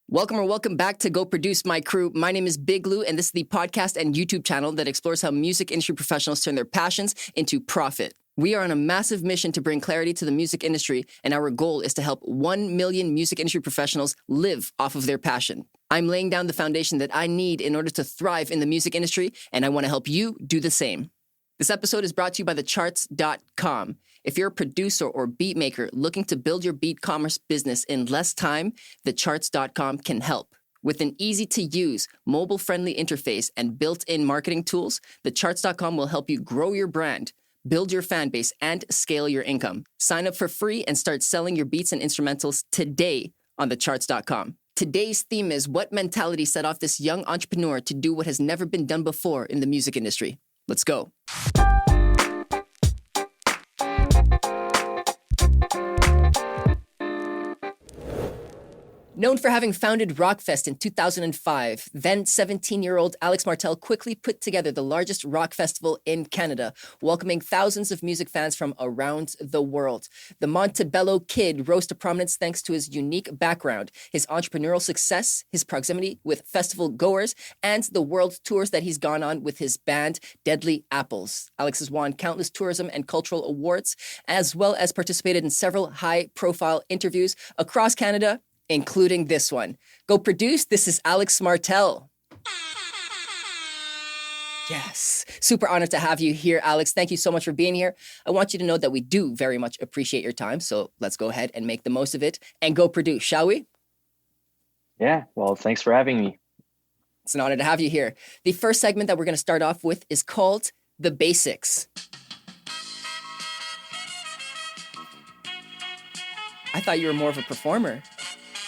Welcome back to Go Produce My Crew. My name is Big Lou, and this is the podcast and YouTube channel that explores how music industry professionals turn their passions into profit. We are on a massive mission to bring clarity to the music industry, and our goal is to help 1 million music industry professionals live off of their passion. I'm laying down the foundation that I need in order to thrive in the music industry, and I want to help you do the same. This episode is brought to you by thecharts.com. If you're a producer or beat maker looking to build your beat commerce business in less time, thecharts.com can help. With an easy-to-use, mobile-friendly interface and built-in marketing tools, thecharts.com will help you grow your brand, build your fan base, and scale your income. Sign up for free and start selling your beats and instrumentals today on thecharts.com. Today's theme is what mentality set off this young entrepreneur to do what has never been done before in the music industry. Let's go. Known for having founded Rockfest in 2005, then 17-year-old Alex Martel quickly put together the largest rock festival in Canada, welcoming thousands of music fans from around the world. The Montebello kid rose to prominence thanks to his unique background, his entrepreneurial success, his proximity with festival-goers, and the world tours that he's gone on with his band, Deadly Apples. Alex has won countless tourism and cultural awards, as well as participated in several high-profile interviews across Canada, including this one. Go Produce, this is Alex Martel. Yes, super honored to have you here, Alex. Thank you so much for being here. I want you to know that we do very much appreciate your time, so let's go ahead and make the most of it and go produce, shall we? Yeah, well, thanks for having me. It's an honor to have you here. The first segment that we're going to start off with is called The Basics. I thought you were more of a performer.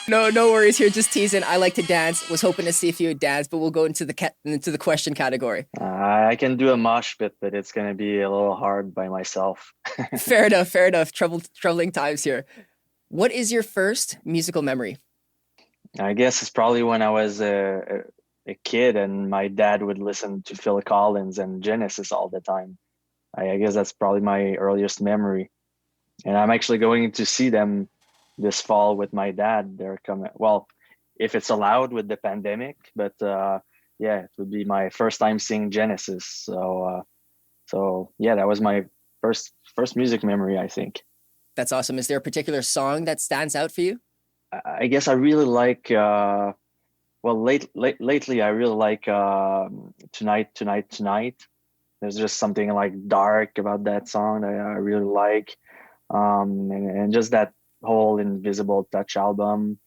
No worries here. Just teasing. I like to dance. Was hoping to see if you would dance, but we'll go into the question category. I can do a mosh pit, but it's going to be a little hard by myself. Fair enough. Troubling times here. What is your first musical memory? I guess it's probably when I was a kid and my dad would listen to Phil Collins and Genesis all the time. I guess that's probably my earliest memory. And I'm actually going to see them this fall with my dad. They're coming, well, if it's allowed with the pandemic, but yeah, it would be my first time seeing Genesis. So yeah, that was my first music memory, I think. That's awesome. Is there a particular song that stands out for you? I guess I really like, lately I really like Tonight. There's just something like dark about that song that I really like. And just that whole Invisible Touch album.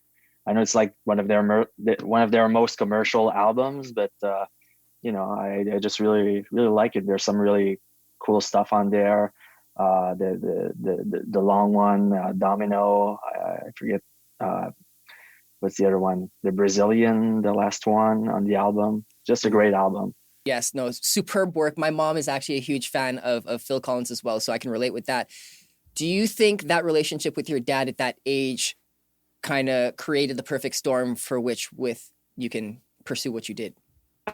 I know it's like one of their most commercial albums, but I just really like it. There's some really cool stuff on there. The long one, Domino. I forget what's the other one. The Brazilian, the last one on the album. Just a great album. Yes, no, superb work. My mom is actually a huge fan of Phil Collins as well, so I can relate with that. Do you think that relationship with your dad at that age kind of created the perfect storm for which you can pursue what you did?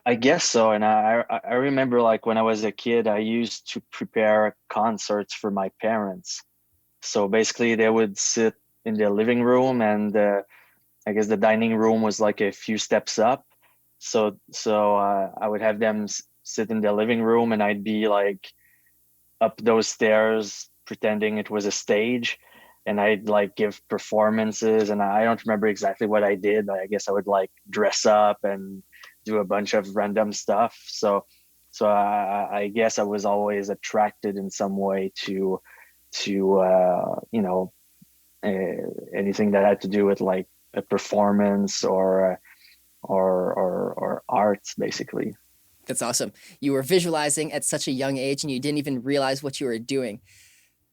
I guess so. And I remember like when I was a kid, I used to prepare concerts for my parents. So basically they would sit in the living room and I guess the dining room was like a few steps up. So I would have them sit in the living room and I'd be like up those stairs pretending it was a stage, and I'd like give performances, and I don't remember exactly what I did, but I guess I would like dress up and do a bunch of random stuff. So I guess I was always attracted in some way to anything that had to do with like a performance or arts, basically. That's awesome. You were visualizing at such a young age and you didn't even realize what you were doing.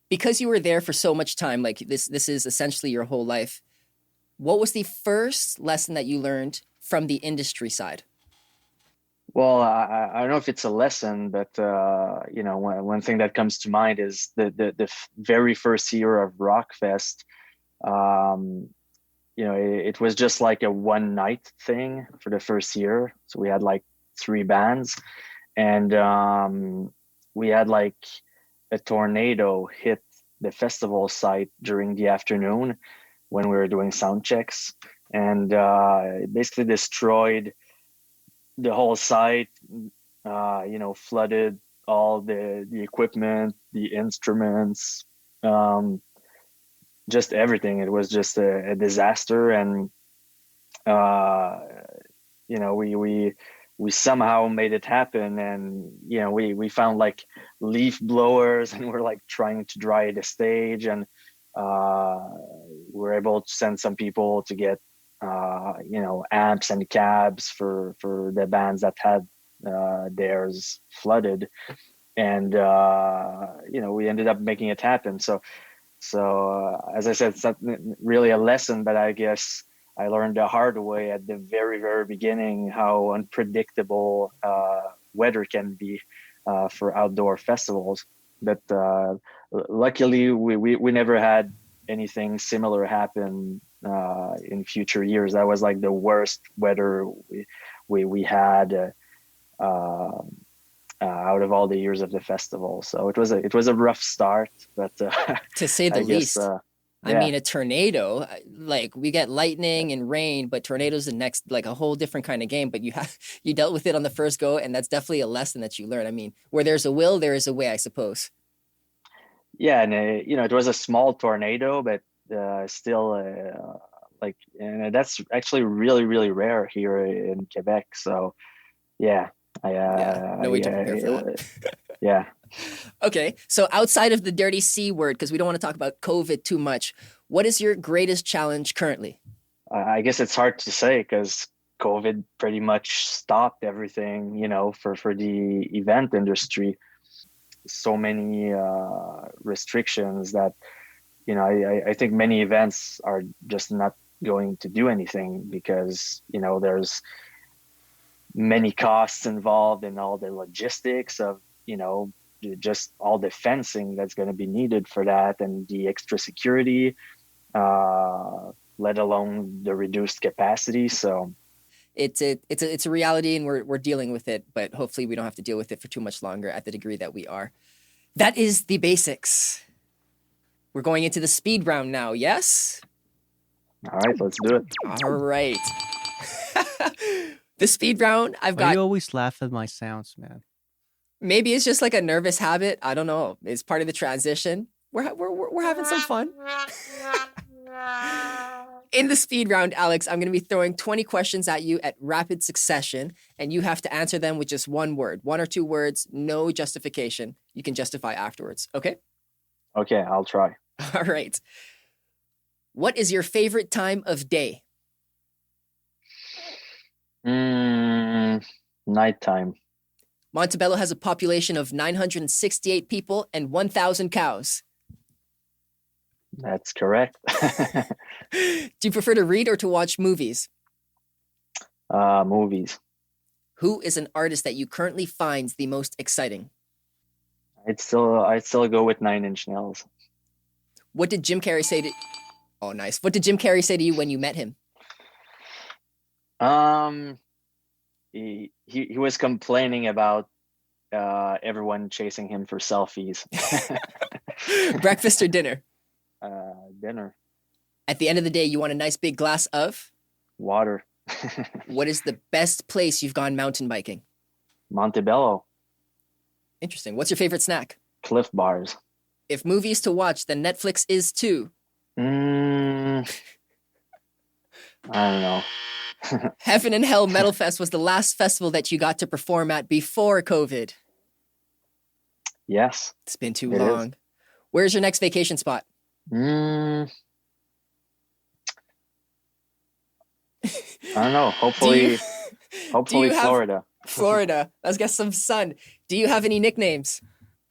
Because you were there for so much time, like this is essentially your whole life. What was the first lesson that you learned from the industry side? Well, I don't know if it's a lesson, but one thing that comes to mind is the very first year of Rockfest. It was just like a one night thing for the first year. So we had like 3 bands, and we had like a tornado hit the festival site during the afternoon when we were doing sound checks. and it basically destroyed the whole site. Flooded all the equipment, the instruments, just everything. It was just a disaster, and uh, we somehow made it happen. And we found like leaf blowers, and we're like trying to dry the stage, and we're able to send some people to get amps and cabs for the bands that had theirs flooded. And we ended up making it happen. So as I said, it's not really a lesson, but I guess I learned the hard way at the very, very beginning how unpredictable weather can be for outdoor festivals. But luckily, we never had anything similar happen in future years. That was like the worst weather we had out of all the years of the festival. So it was a rough start, but to say the least. Yeah. I mean, a tornado, like we get lightning and rain, but tornadoes the next, like a whole different kind of game. But you dealt with it on the first go, and that's definitely a lesson that you learn. I mean, where there's a will, there is a way, I suppose. Yeah, and it was a small tornado, but still, and that's actually really, really rare here in Quebec. So, yeah, no way to prepare for that. Yeah. Okay, so outside of the dirty C word, because we don't want to talk about COVID too much, what is your greatest challenge currently? I guess it's hard to say because COVID pretty much stopped everything, for the event industry. So many restrictions that, I think many events are just not going to do anything because, there's many costs involved in all the logistics of, just all the fencing that's going to be needed for that, and the extra security, let alone the reduced capacity. So it's a reality, and we're dealing with it, but hopefully we don't have to deal with it for too much longer at the degree that we are. That is the basics. We're going into the speed round now, yes? All right, let's do it. All right. The speed round, I've got... You always laugh at my sounds, man. Maybe it's just like a nervous habit. I don't know. It's part of the transition. We're having some fun. In the speed round, Alex, I'm going to be throwing 20 questions at you at rapid succession, and you have to answer them with just one word, 1 or 2 words, no justification. You can justify afterwards. Okay? Okay, I'll try. All right. What is your favorite time of day? Nighttime. Montebello has a population of 968 people and 1,000 cows. That's correct. Do you prefer to read or to watch movies? Movies. Who is an artist that you currently find the most exciting? I'd still go with 9 Inch Nails. What did Jim Carrey say to... Oh, nice. What did Jim Carrey say to you when you met him? He was complaining about everyone chasing him for selfies. Breakfast or dinner? Dinner. At the end of the day, you want a nice big glass of? Water. What is the best place you've gone mountain biking? Montebello. Interesting. What's your favorite snack? Cliff Bars. If movies to watch, then Netflix is too. I don't know. Heaven and Hell Metal Fest was the last festival that you got to perform at before COVID. Yes. It's been too long. Where's your next vacation spot? I don't know. Hopefully Florida. Florida. Let's get some sun. Do you have any nicknames?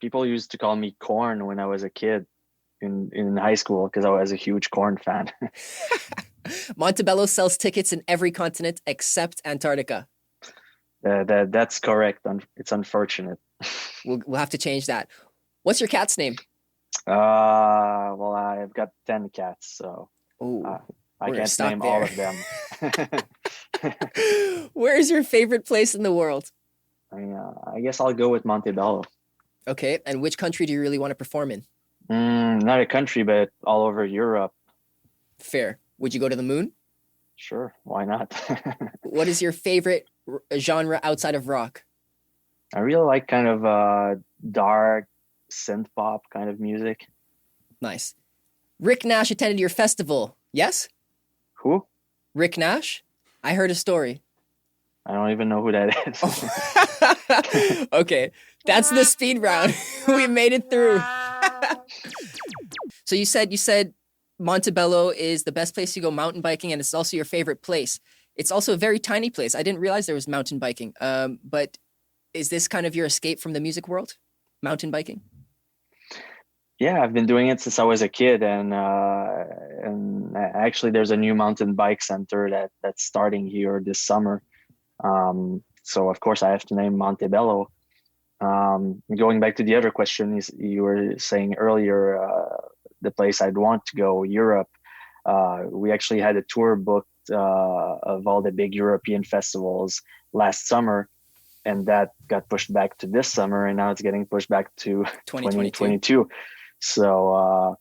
People used to call me Corn when I was a kid in high school because I was a huge Corn fan. Montebello sells tickets in every continent except Antarctica. That's correct. It's unfortunate. We'll have to change that. What's your cat's name? Well, I've got 10 cats, so I can't name all of them. Where is your favorite place in the world? I guess I'll go with Montebello. Okay, and which country do you really want to perform in? Not a country, but all over Europe. Fair. Would you go to the moon? Sure, why not? What is your favorite genre outside of rock? I really like kind of dark synth pop kind of music. Nice. Rick Nash attended your festival. Yes? Who? Rick Nash? I heard a story. I don't even know who that is. Okay, that's the speed round. We made it through. So you said Montebello is the best place to go mountain biking, and it's also your favorite place. It's also a very tiny place. I didn't realize there was mountain biking. But is this kind of your escape from the music world? Mountain biking? Yeah, I've been doing it since I was a kid, and actually, there's a new mountain bike center that's starting here this summer. So of course, I have to name Montebello. Going back to the other question, you were saying earlier, the place I'd want to go, Europe. We actually had a tour booked of all the big European festivals last summer, and that got pushed back to this summer, and now it's getting pushed back to 2022. So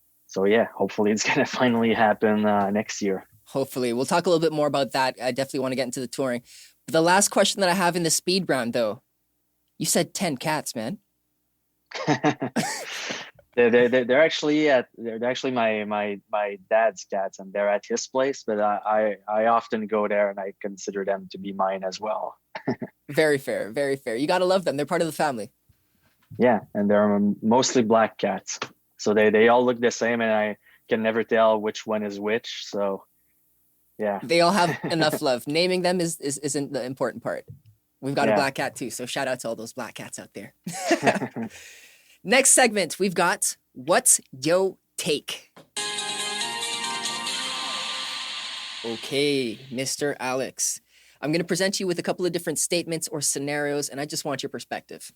yeah, hopefully it's gonna finally happen next year. Hopefully. We'll talk a little bit more about that. I definitely want to get into the touring. But the last question that I have in the speed round, though, you said 10 cats, man. They're actually my dad's cats, and they're at his place, but I often go there and I consider them to be mine as well. Very fair, very fair. You gotta love them. They're part of the family. Yeah, and they're mostly black cats, so they all look the same, and I can never tell which one is which. So yeah, They all have enough love. Naming them isn't the important part. We've got a Yeah. black cat too, so shout out to all those black cats out there. Next segment, we've got What's Yo Take? Okay, Mr. Alex. I'm going to present you with a couple of different statements or scenarios, and I just want your perspective.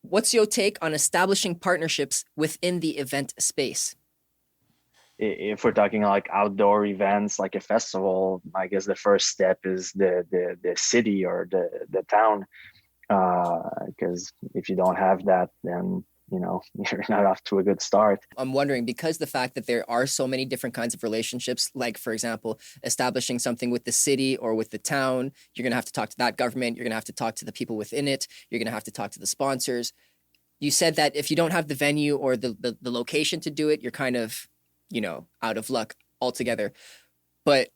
What's your take on establishing partnerships within the event space? If we're talking like outdoor events, like a festival, I guess the first step is the city or the town, because if you don't have that, then you're not off to a good start. I'm wondering, because the fact that there are so many different kinds of relationships, like, for example, establishing something with the city or with the town, you're going to have to talk to that government. You're going to have to talk to the people within it. You're going to have to talk to the sponsors. You said that if you don't have the venue or the location to do it, you're kind of, out of luck altogether. But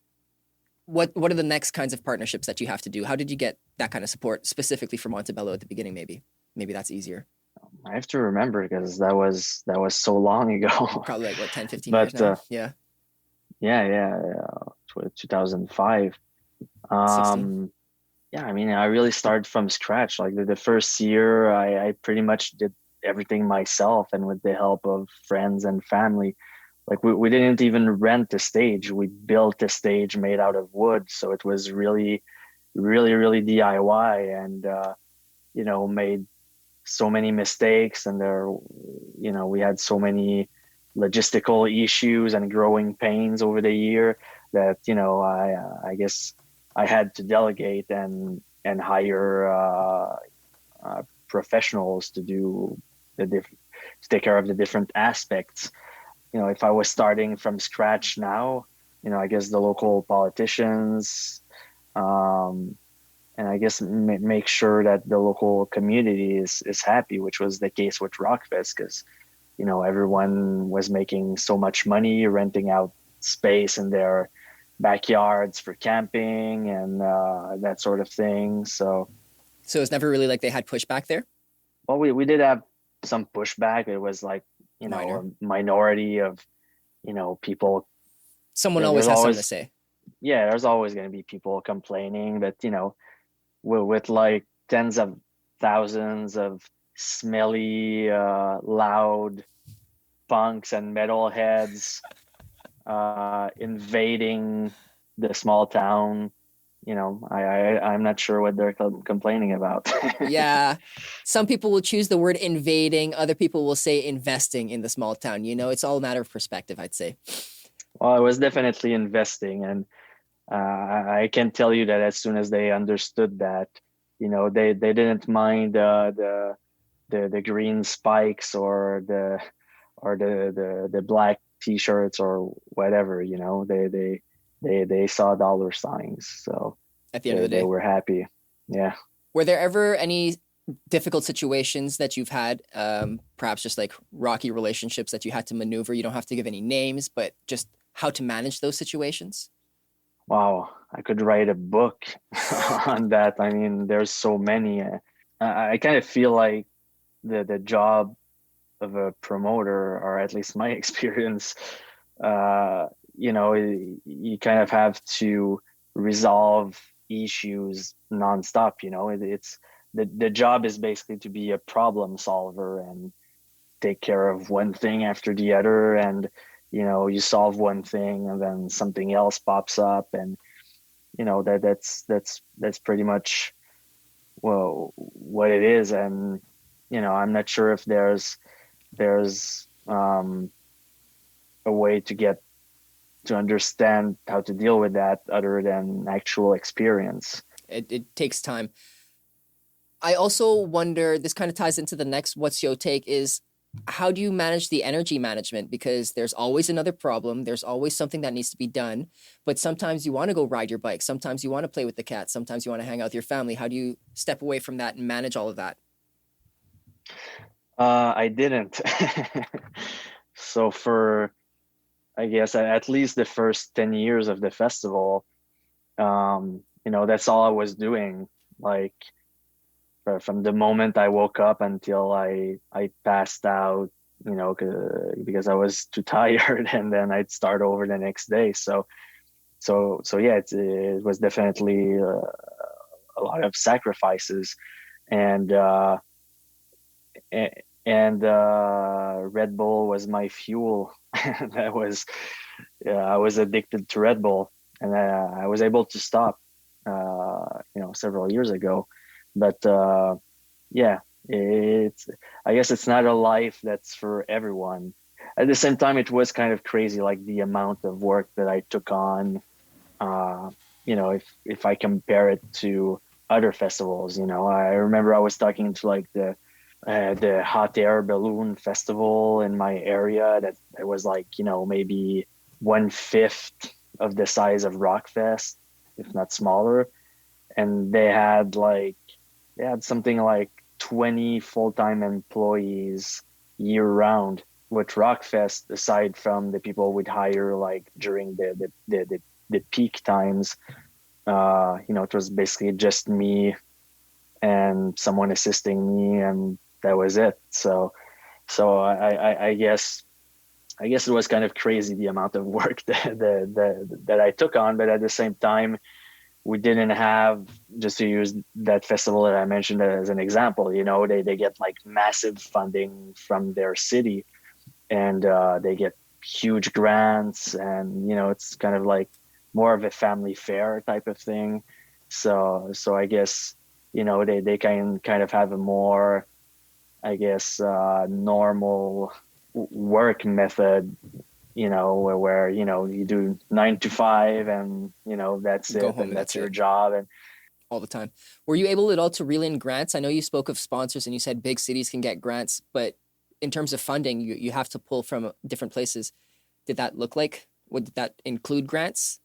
what are the next kinds of partnerships that you have to do? How did you get that kind of support specifically for Montebello at the beginning? Maybe that's easier. I have to remember because that was so long ago. Probably like 10, 15 But years now. Yeah. yeah, 2005. 16. Yeah, I mean, I really started from scratch. Like the first year, I pretty much did everything myself, and with the help of friends and family. Like we didn't even rent a stage. We built a stage made out of wood. So it was really, really, really DIY, and made so many mistakes, and we had so many logistical issues and growing pains over the year that I guess I had to delegate and hire professionals to do to take care of the different aspects. If I was starting from scratch now, I guess the local politicians, and I guess make sure that the local community is happy, which was the case with Rockfest, because everyone was making so much money renting out space in their backyards for camping and that sort of thing. So it's never really like they had pushback there? Well, we did have some pushback. It was like Minor. a minority of people. Someone always has something to say. Yeah, there's always going to be people complaining, but with like tens of thousands of smelly, loud punks and metalheads invading the small town, I'm not sure what they're complaining about. Yeah. Some people will choose the word invading. Other people will say investing in the small town. It's all a matter of perspective, I'd say. Well, I was definitely investing, and I can tell you that as soon as they understood that, they didn't mind the green spikes or the black t-shirts or whatever. they saw dollar signs, so At the end of the they day, were happy. Yeah. were there ever any difficult situations that you've had, perhaps just like rocky relationships that you had to maneuver? You don't have to give any names, but just how to manage those situations. Wow, I could write a book on that. I mean, there's so many. I kind of feel like the job of a promoter, or at least my experience, uh, you kind of have to resolve issues nonstop. It's the job is basically to be a problem solver and take care of one thing after the other, and you solve one thing and then something else pops up, and that's pretty much, well, what it is. And I'm not sure if there's a way to get to understand how to deal with that other than actual experience. It takes time. I also wonder, this kind of ties into the next what's your take, is how do you manage the energy management? Because there's always another problem. There's always something that needs to be done. But sometimes you want to go ride your bike. Sometimes you want to play with the cat. Sometimes you want to hang out with your family. How do you step away from that and manage all of that? I didn't. So for, I guess, at least the first 10 years of the festival, that's all I was doing. Like, from the moment I woke up until I passed out, because I was too tired, and then I'd start over the next day. So yeah, it was definitely a lot of sacrifices, and Red Bull was my fuel. That was, I was addicted to Red Bull, and I was able to stop, several years ago. But yeah, I guess it's not a life that's for everyone. At the same time, it was kind of crazy, like the amount of work that I took on. If I compare it to other festivals, I remember I was talking to like the hot air balloon festival in my area that was like, maybe 1/5 of the size of Rockfest, if not smaller. And they had something like 20 full-time employees year round, with Rockfest, aside from the people we'd hire like during the peak times, it was basically just me and someone assisting me, and that was it. So I guess it was kind of crazy, the amount of work that I took on. But at the same time, we didn't have, just to use that festival that I mentioned as an example, they get like massive funding from their city, and they get huge grants, and it's kind of like more of a family fair type of thing. So I guess they kind of have a more, I guess, normal work method, where you do 9 to 5, and that's Go it, home and and that's that's your it. job. And All the time. Were you able at all to reel in grants? I know you spoke of sponsors and you said big cities can get grants, but in terms of funding, you have to pull from different places. Did that look like? Would that include grants?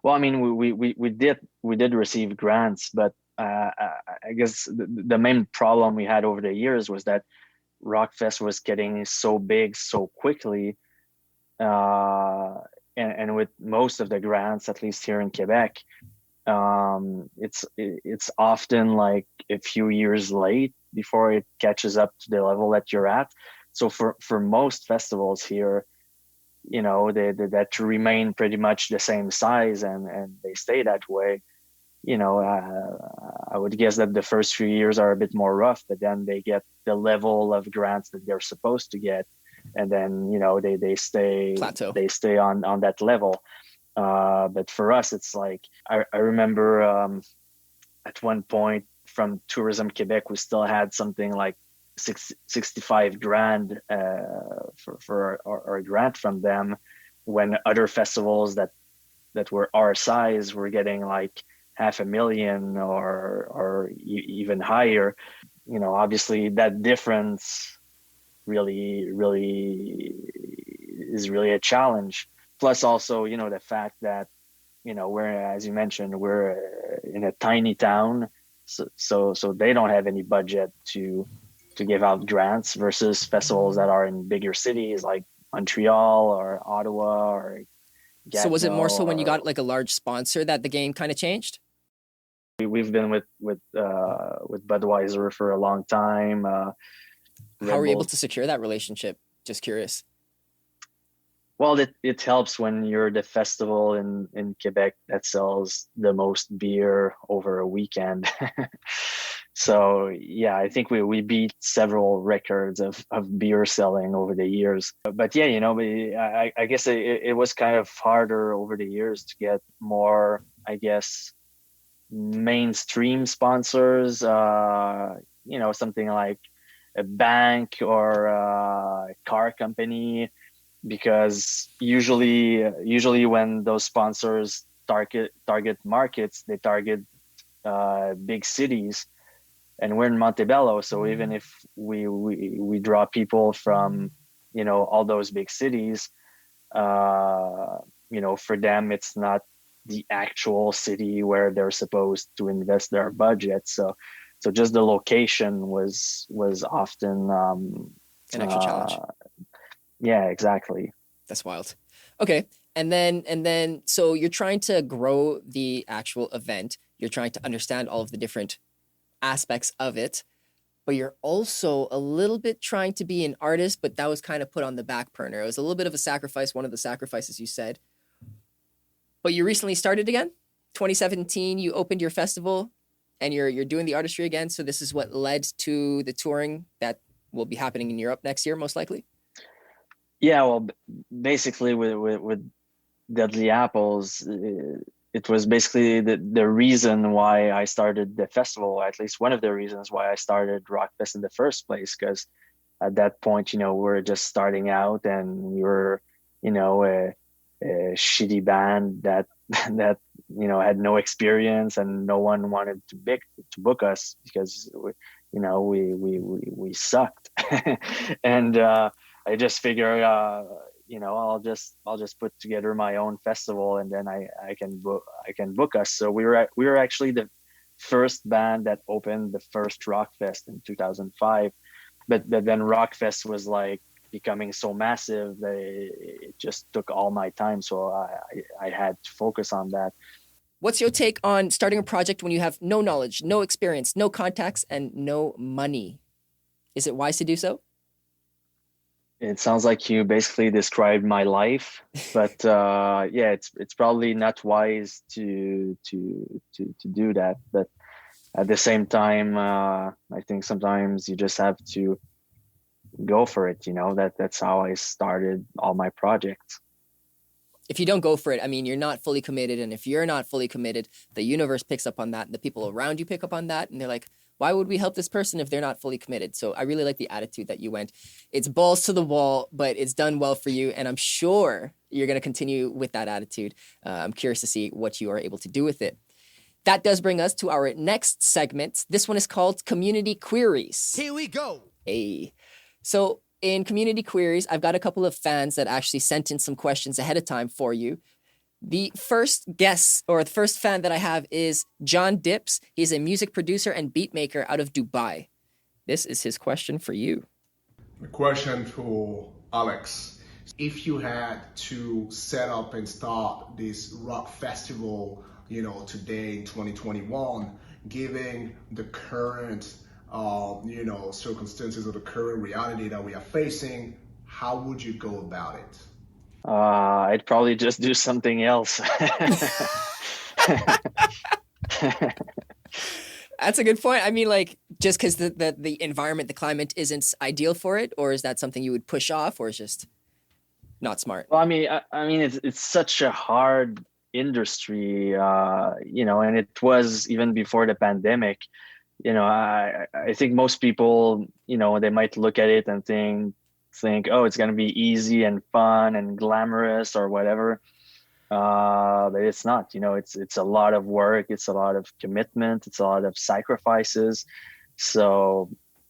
well, I mean, we did receive grants, but I guess the main problem we had over the years was that Rockfest was getting so big so quickly, uh, and with most of the grants, at least here in Quebec, it's often like a few years late before it catches up to the level that you're at. So for most festivals here, that remain pretty much the same size, and they stay that way. I would guess that the first few years are a bit more rough, but then they get the level of grants that they're supposed to get, and then they stay Plateau. on that level. But for us, it's like, I remember, at one point from Tourism Quebec, we still had something like 65 grand for our grant from them, when other festivals that were our size were getting like 500,000 or even higher. Obviously that difference really is really a challenge. Plus also, the fact that we're, as you mentioned, we're in a tiny town, so they don't have any budget to give out grants versus festivals that are in bigger cities like Montreal or Ottawa or So was it Gatineau. more so when you Or got like a large sponsor that the game kind of changed? we've been with Budweiser for a long time. How Red were you able Bull. to secure that relationship? Just curious. Well, it helps when you're the festival in Quebec that sells the most beer over a weekend. So yeah, I think we beat several records of beer selling over the years. But yeah, I guess it was kind of harder over the years to get more, I guess, mainstream sponsors. Something like a bank or a car company, because usually when those sponsors target markets, they target big cities, and we're in Montebello, so even if we draw people from all those big cities, for them it's not the actual city where they're supposed to invest their budget. So just the location was often An extra challenge. yeah, exactly. That's wild. Okay. And then so you're trying to grow the actual event. You're trying to understand all of the different aspects of it, but you're also a little bit trying to be an artist, but that was kind of put on the back burner. It was a little bit of a sacrifice, one of the sacrifices you said. But you recently started again. 2017, you opened your festival and you're doing the artistry again. So this is what led to the touring that will be happening in Europe next year, most likely. Yeah, well, basically with Deadly Apples, it was basically the reason why I started the festival, at least one of the reasons why I started Rockfest in the first place, because at that point, we were just starting out and we were, a shitty band that that had no experience, and no one wanted to book us because we sucked. And I just figured, I'll just put together my own festival, and then I can book us. So we were actually the first band that opened the first Rockfest in 2005, but then Rockfest was like becoming so massive that it just took all my time. So I had to focus on that. What's your take on starting a project when you have no knowledge, no experience, no contacts, and no money? Is it wise to do so? It sounds like you basically described my life, but yeah, it's probably not wise to do that. But at the same time, I think sometimes you just have to go for it. That's how I started all my projects. If you don't go for it, I mean, you're not fully committed. And if you're not fully committed, the universe picks up on that. And the people around you pick up on that. And they're like, why would we help this person if they're not fully committed? So I really like the attitude that you went. It's balls to the wall, but it's done well for you. And I'm sure you're going to continue with that attitude. I'm curious to see what you are able to do with it. That does bring us to our next segment. This one is called Community Queries. Here we go. Hey. So in Community Queries, I've got a couple of fans that actually sent in some questions ahead of time for you. The first guest or the first fan that I have is John Dips. He's a music producer and beat maker out of Dubai. This is his question for you. The question for Alex. If you had to set up and start this rock festival, today in 2021, given the current, circumstances of the current reality that we are facing, how would you go about it? I'd probably just do something else. That's a good point. I mean, like, just because the environment, the climate isn't ideal for it, or is that something you would push off, or is just not smart? Well, I mean, it's such a hard industry, and it was even before the pandemic. I think most people, they might look at it and think, oh, it's gonna be easy and fun and glamorous or whatever. But it's not. It's a lot of work. It's a lot of commitment. It's a lot of sacrifices. So,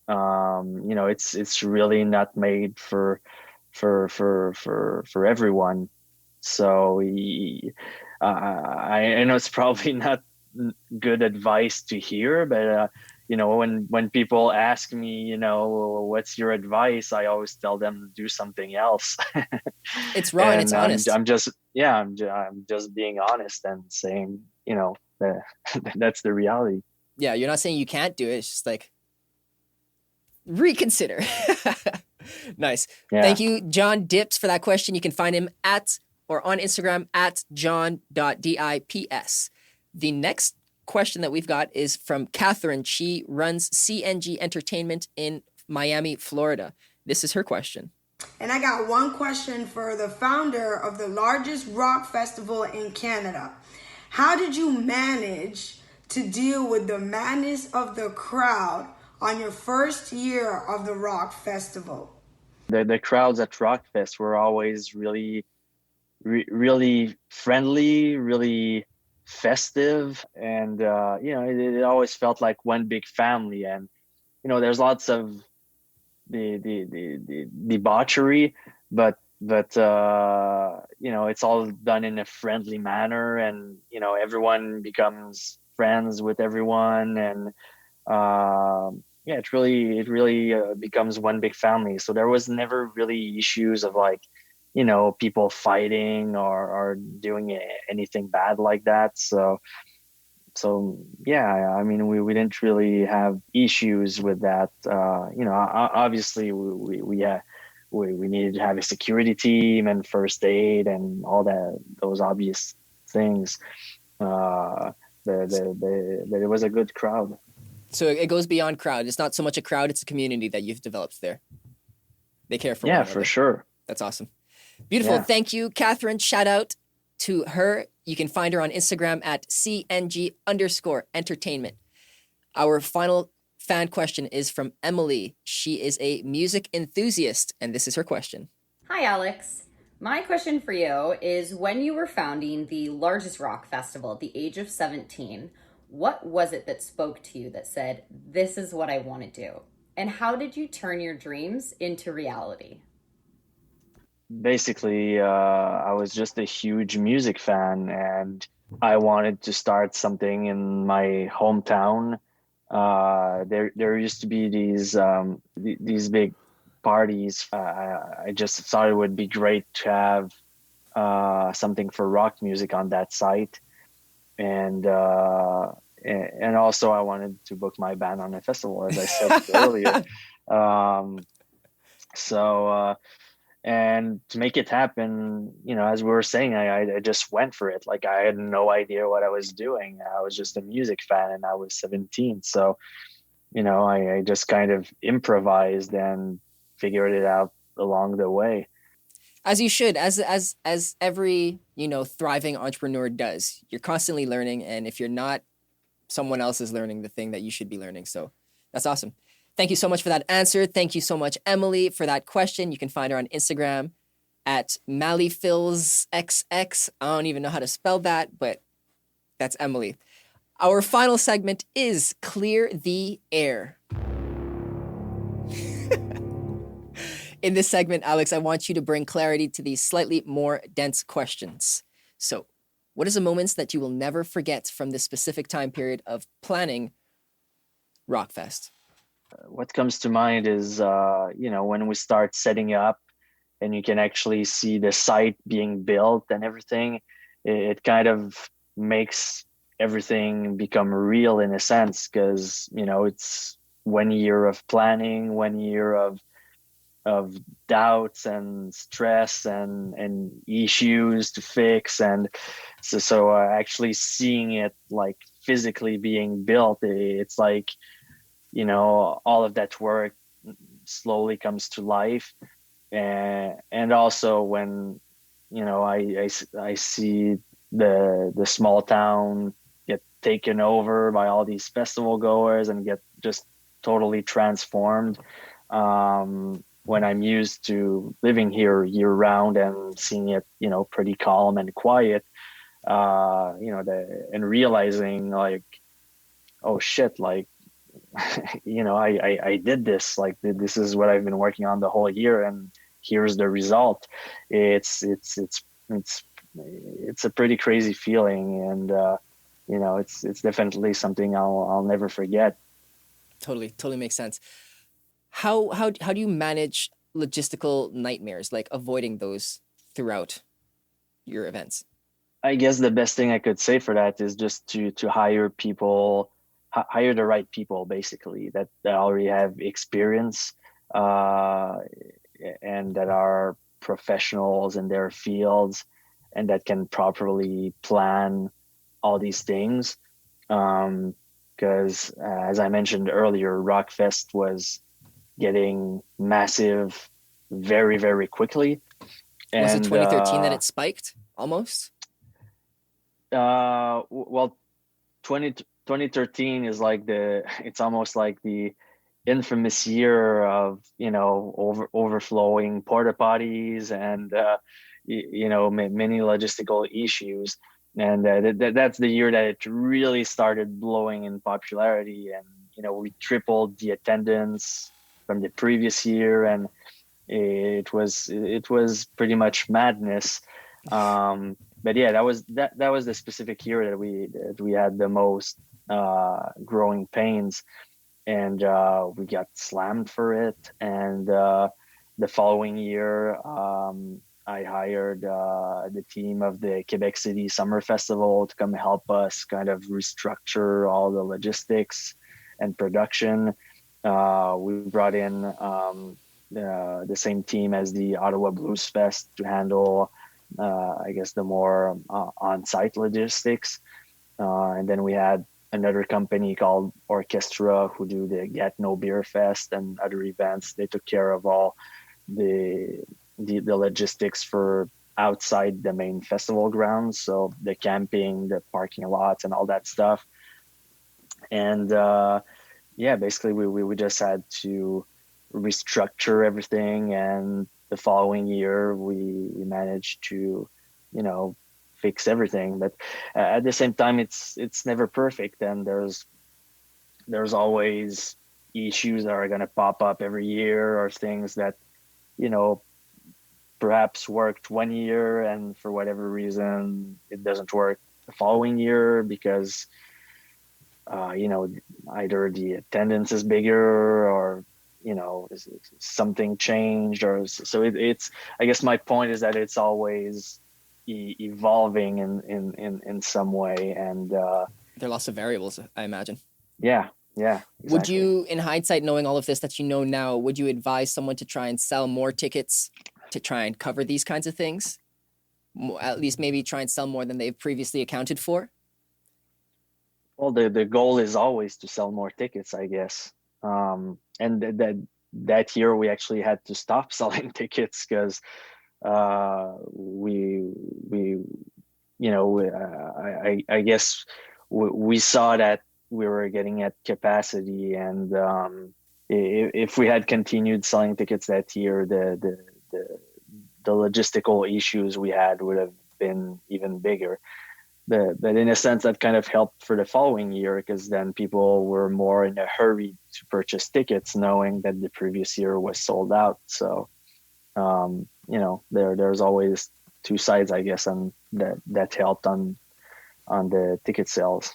it's really not made for everyone. So I know it's probably not good advice to hear, but when people ask me, what's your advice, I always tell them to do something else. It's raw and it's And honest. I'm just being honest and saying, that that's the reality. Yeah, you're not saying you can't do it. It's just like reconsider. Nice. Yeah. Thank you, John Dips, for that question. You can find him on Instagram at john.dips. The next question that we've got is from Catherine. She runs CNG Entertainment in Miami, Florida. This is her question. And I got one question for the founder of the largest rock festival in Canada. How did you manage to deal with the madness of the crowd on your first year of the rock festival? The crowds at Rockfest were always really, really friendly, really festive, and it always felt like one big family. And there's lots of the debauchery, but it's all done in a friendly manner, and everyone becomes friends with everyone, and it really becomes one big family. So there was never really issues of like people fighting or doing anything bad like that. So yeah, I mean, we didn't really have issues with that. Obviously we needed to have a security team and first aid and all those obvious things. But it was a good crowd. So it goes beyond crowd. It's not so much a crowd, it's a community that you've developed there. They care for one another. Yeah, for sure. That's awesome. Beautiful. Yeah. Thank you, Catherine. Shout out to her. You can find her on Instagram at CNG_entertainment. Our final fan question is from Emily. She is a music enthusiast, and this is her question. Hi, Alex. My question for you is, when you were founding the largest rock festival at the age of 17, what was it that spoke to you that said, this is what I want to do? And how did you turn your dreams into reality? Basically, I was just a huge music fan, and I wanted to start something in my hometown. There used to be these big parties. I just thought it would be great to have something for rock music on that site, and also I wanted to book my band on a festival, as I said earlier. And to make it happen, as we were saying, I just went for it. Like, I had no idea what I was doing. I was just a music fan, and I was 17. So, I just kind of improvised and figured it out along the way. As you should, as every, thriving entrepreneur does. You're constantly learning, and if you're not, someone else is learning the thing that you should be learning. So that's awesome. Thank you so much for that answer. Thank you so much, Emily, for that question. You can find her on Instagram at MallyFillsXX. I don't even know how to spell that, but that's Emily. Our final segment is Clear the Air. In this segment, Alex, I want you to bring clarity to these slightly more dense questions. So, what is the moments that you will never forget from this specific time period of planning Rockfest? What comes to mind is, when we start setting up and you can actually see the site being built and everything, it kind of makes everything become real in a sense, because, it's 1 year of planning, 1 year of doubts and stress and issues to fix. And so actually seeing it like physically being built, it's like, all of that work slowly comes to life. And also when, I see the small town get taken over by all these festival goers and get just totally transformed. When I'm used to living here year round and seeing it, pretty calm and quiet, and realizing like, oh shit, like, I did this, like, this is what I've been working on the whole year, and here's the result. It's it's a pretty crazy feeling, and it's definitely something I'll never forget. Totally makes sense. How do you manage logistical nightmares, like avoiding those throughout your events? I guess the best thing I could say for that is just to hire people, hire the right people, basically that already have experience, uh, and that are professionals in their fields, and that can properly plan all these things. Because as I mentioned earlier, Rockfest was getting massive very, very quickly. Was it And 2013 that it spiked almost? well, 2013 is like it's almost like the infamous year of, overflowing porta potties and, many logistical issues. And that's the year that it really started blowing in popularity. And, we tripled the attendance from the previous year. And it was pretty much madness. But yeah, that was the specific year that we had the most growing pains, and we got slammed for it. And the following year, I hired the team of the Quebec City Summer Festival to come help us kind of restructure all the logistics and production. We brought in the same team as the Ottawa Blues Fest to handle, I guess, the more on-site logistics. And then we had another company called Orchestra who do the Get No Beer Fest and other events. They took care of all the logistics for outside the main festival grounds, so the camping, the parking lots, and all that stuff. And yeah, basically we just had to restructure everything, and the following year we managed to, fix everything. But at the same time, it's never perfect, and there's always issues that are going to pop up every year, or things that, perhaps worked one year and for whatever reason it doesn't work the following year because either the attendance is bigger, or something changed, or so it's I guess my point is that it's always evolving in some way. And There are lots of variables, I imagine. yeah, Would exactly. you, in hindsight, knowing all of this that you know now, would you advise someone to try and sell more tickets to try and cover these kinds of things? At least maybe try and sell more than they've previously accounted for? Well, the goal is always to sell more tickets, I guess. And that year we actually had to stop selling tickets because we I guess we saw that we were getting at capacity. And if we had continued selling tickets that year, the logistical issues we had would have been even bigger. But in a sense, that kind of helped for the following year, because then people were more in a hurry to purchase tickets, knowing that the previous year was sold out. So, there's always two sides, I guess, and that helped on the ticket sales.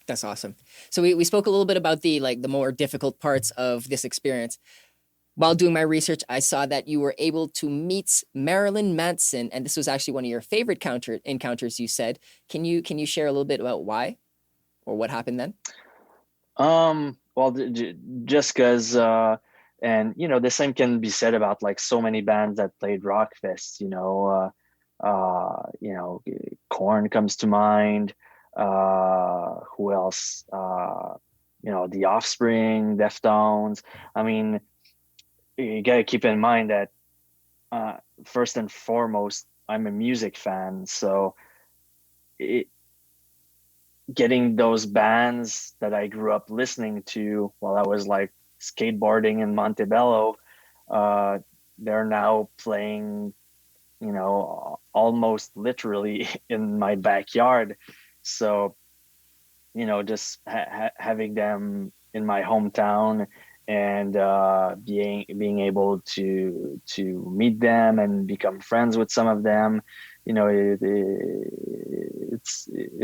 That's awesome. So we spoke a little bit about the more difficult parts of this experience. While doing my research, I saw that you were able to meet Marilyn Manson, and this was actually one of your favorite encounters. You said, can you share a little bit about why, or what happened then? Well, just because, and the same can be said about like so many bands that played Rockfest. Korn comes to mind. Who else? The Offspring, Deftones. I mean, you gotta keep in mind that first and foremost, I'm a music fan, so getting those bands that I grew up listening to while I was like skateboarding in Montebello, they're now playing, almost literally in my backyard. So, just having them in my hometown, and being able to meet them and become friends with some of them, it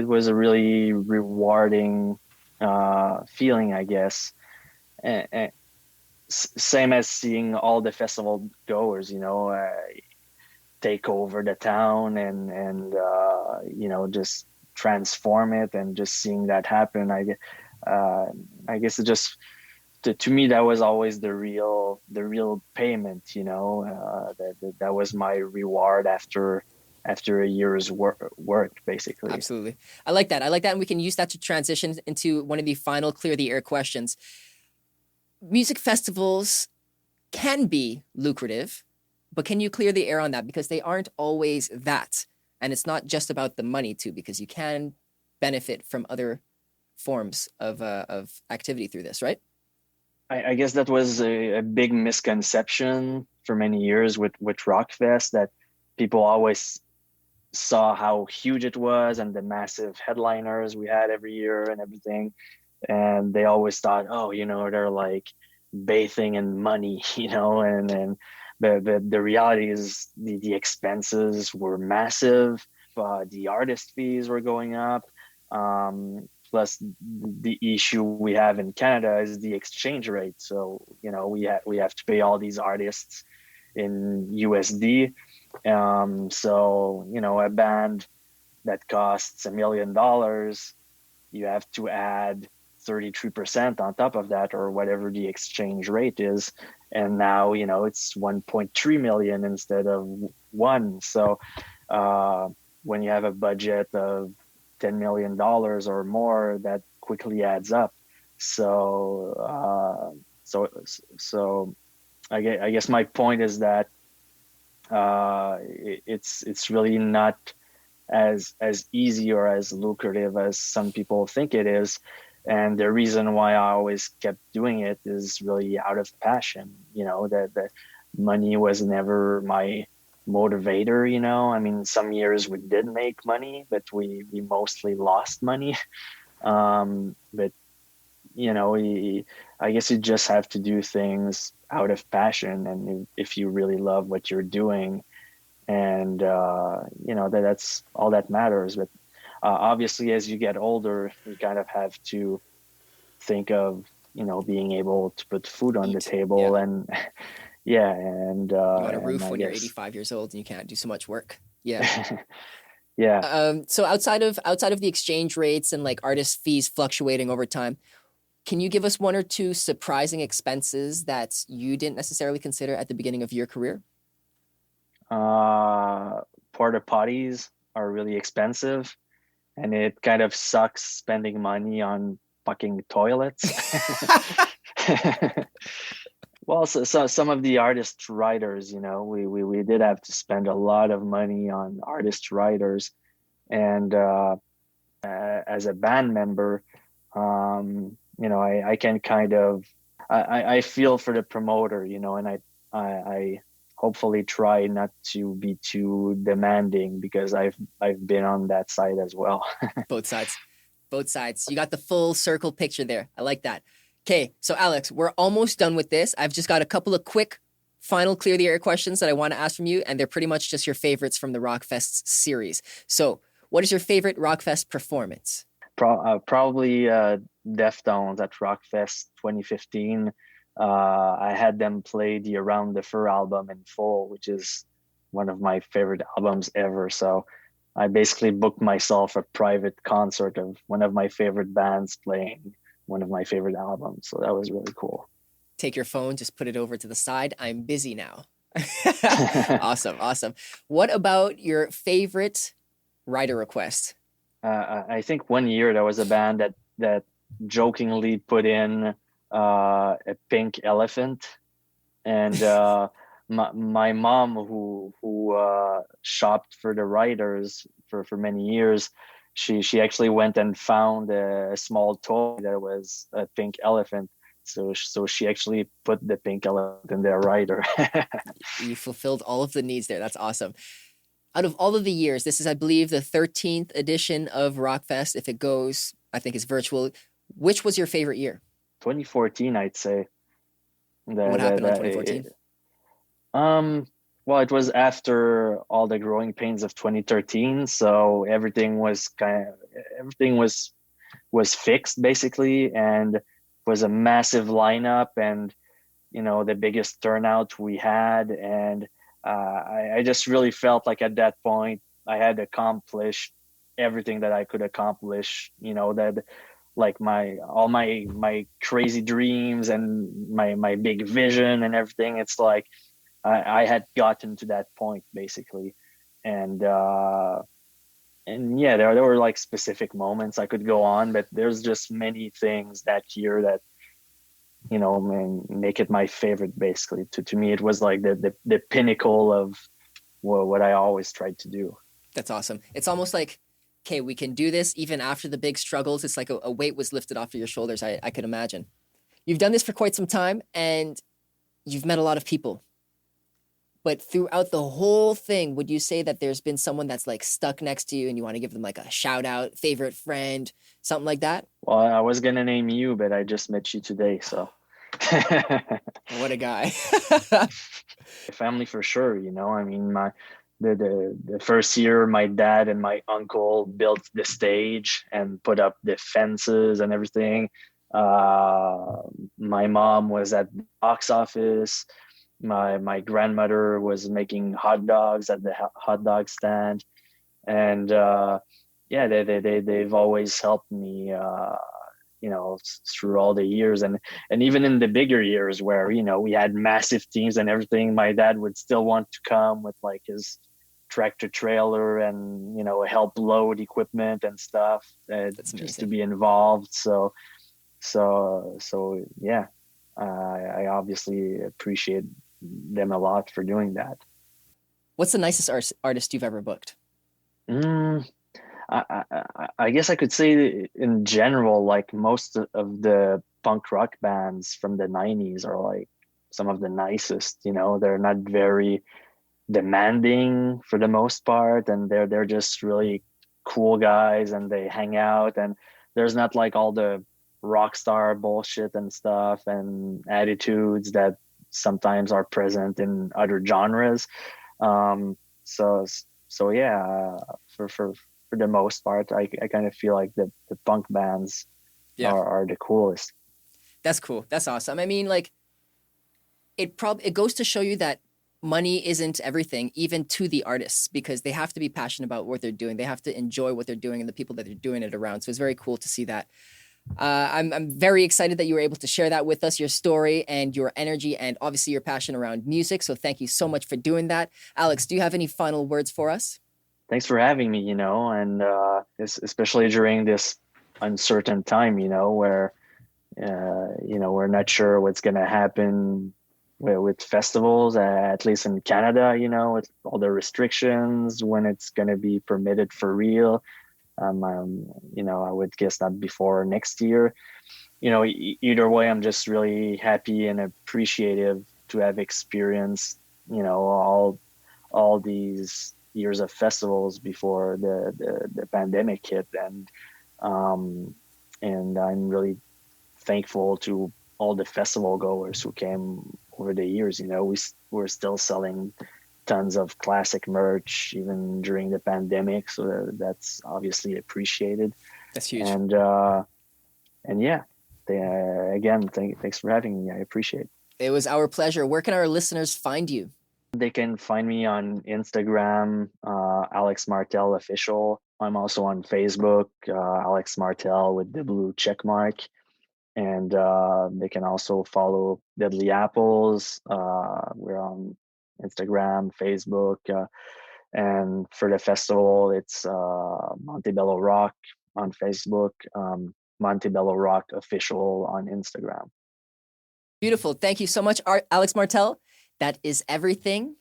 was a really rewarding feeling, I guess. And same as seeing all the festival goers, take over the town and just transform it, and just seeing that happen. I guess it just, to me, that was always the real payment. That was my reward after a year's work, basically. Absolutely. I like that. And we can use that to transition into one of the final clear the air questions. Music festivals can be lucrative, but can you clear the air on that? Because they aren't always that. And it's not just about the money too, because you can benefit from other forms of activity through this, right? I guess that was a big misconception for many years with Rockfest, that people always saw how huge it was and the massive headliners we had every year and everything. And they always thought, oh, they're like bathing in money, but the reality is the expenses were massive. The artist fees were going up. Plus, the issue we have in Canada is the exchange rate. So, we have to pay all these artists in USD. So, a band that costs $1 million, you have to add 33% on top of that, or whatever the exchange rate is. And now, it's 1.3 million instead of 1. So when you have a budget of $10 million or more, that quickly adds up. So I guess my point is that it's really not as easy or as lucrative as some people think it is. And the reason why I always kept doing it is really out of passion. That the money was never my motivator. I mean, some years we did make money, but we mostly lost money. But I guess you just have to do things out of passion, and if you really love what you're doing, and that's all that matters. But obviously, as you get older, you kind of have to think of being able to put food on the table. Yeah. And yeah, and you want a and roof I when you're guess 85 years old and you can't do so much work. Yeah. yeah. So outside of the exchange rates and like artist fees fluctuating over time, can you give us one or two surprising expenses that you didn't necessarily consider at the beginning of your career? Porta potties are really expensive, and it kind of sucks spending money on fucking toilets. Well, so some of the artist writers, we did have to spend a lot of money on artist writers. And as a band member, I can kind of, I feel for the promoter, and I hopefully try not to be too demanding, because I've been on that side as well. Both sides. You got the full circle picture there. I like that. Okay, so Alex, we're almost done with this. I've just got a couple of quick final clear the air questions that I want to ask from you, and they're pretty much just your favorites from the Rockfest series. So, what is your favorite Rockfest performance? Probably Deftones at Rockfest 2015. I had them play the Around the Fur album in full, which is one of my favorite albums ever. So I basically booked myself a private concert of one of my favorite bands playing one of my favorite albums. So that was really cool. Take your phone, just put it over to the side. I'm busy now. Awesome. What about your favorite writer request? I think one year there was a band that jokingly put in a pink elephant, and my mom, who shopped for the writers for many years, she actually went and found a small toy that was a pink elephant. So she actually put the pink elephant in their rider. You fulfilled all of the needs there. That's awesome. Out of all of the years, this is, I believe, the 13th edition of Rockfest. If it goes, I think it's virtual. Which was your favorite year? 2014, I'd say. What happened in 2014? Well, it was after all the growing pains of 2013, so everything was fixed basically, and was a massive lineup, and the biggest turnout we had, and I just really felt like at that point I had accomplished everything that I could accomplish. That like my crazy dreams and my big vision and everything. It's like I had gotten to that point basically, and yeah, there were like specific moments I could go on, but there's just many things that year that make it my favorite. Basically, to me, it was like the pinnacle of what I always tried to do. That's awesome. It's almost like, okay, we can do this even after the big struggles. It's like a weight was lifted off of your shoulders. I could imagine. You've done this for quite some time, and you've met a lot of people. But throughout the whole thing, would you say that there's been someone that's like stuck next to you and you want to give them like a shout out, favorite friend, something like that? Well, I was gonna name you, but I just met you today, so. What a guy. Family for sure. I mean, the first year my dad and my uncle built the stage and put up the fences and everything. My mom was at the box office. My grandmother was making hot dogs at the hot dog stand, and yeah, they've always helped me through all the years, and even in the bigger years where we had massive teams and everything, my dad would still want to come with like his tractor trailer and help load equipment and stuff, just to be involved. So yeah, I obviously appreciate them a lot for doing that. What's the nicest artist you've ever booked? I guess I could say in general, like most of the punk rock bands from the 90s are like some of the nicest. They're not very demanding for the most part, and they're just really cool guys, and they hang out, and there's not like all the rock star bullshit and stuff and attitudes that sometimes are present in other genres. So yeah, for the most part, I kind of feel like the punk bands are the coolest. That's cool. That's awesome. I mean, like, it goes to show you that money isn't everything, even to the artists, because they have to be passionate about what they're doing. They have to enjoy what they're doing and the people that they're doing it around. So it's very cool to see that. I'm very excited that you were able to share that with us, your story and your energy, and obviously your passion around music. So thank you so much for doing that. Alex, do you have any final words for us? Thanks for having me, and especially during this uncertain time, where, we're not sure what's going to happen with festivals, at least in Canada, with all the restrictions, when it's going to be permitted for real. I would guess not before next year. Either way, I'm just really happy and appreciative to have experienced, all these years of festivals before the pandemic hit, and I'm really thankful to all the festival goers who came over the years. We're still selling tons of classic merch even during the pandemic, so that's obviously appreciated. That's huge. And yeah, again, thanks for having me. I appreciate it. It was our pleasure. Where can our listeners find you? They can find me on Instagram, Alex Martel Official. I'm also on Facebook, Alex Martel with the blue check mark. And they can also follow Deadly Apples. We're on Instagram, Facebook. And for the festival, it's Montebello Rock on Facebook, Montebello Rock Official on Instagram. Beautiful. Thank you so much, Alex Martel. That is everything.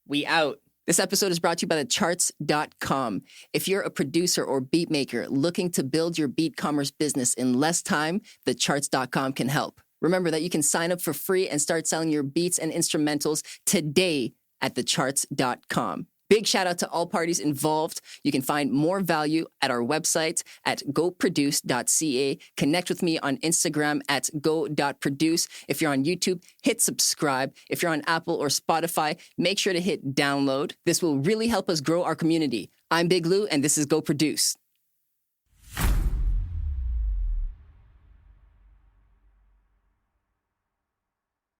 We out. This episode is brought to you by thecharts.com. If you're a producer or beat maker looking to build your beat commerce business in less time, thecharts.com can help. Remember that you can sign up for free and start selling your beats and instrumentals today at thecharts.com. Big shout out to all parties involved. You can find more value at our website at goproduce.ca. Connect with me on Instagram at go.produce. If you're on YouTube, hit subscribe. If you're on Apple or Spotify, make sure to hit download. This will really help us grow our community. I'm Big Lou, and this is Go Produce.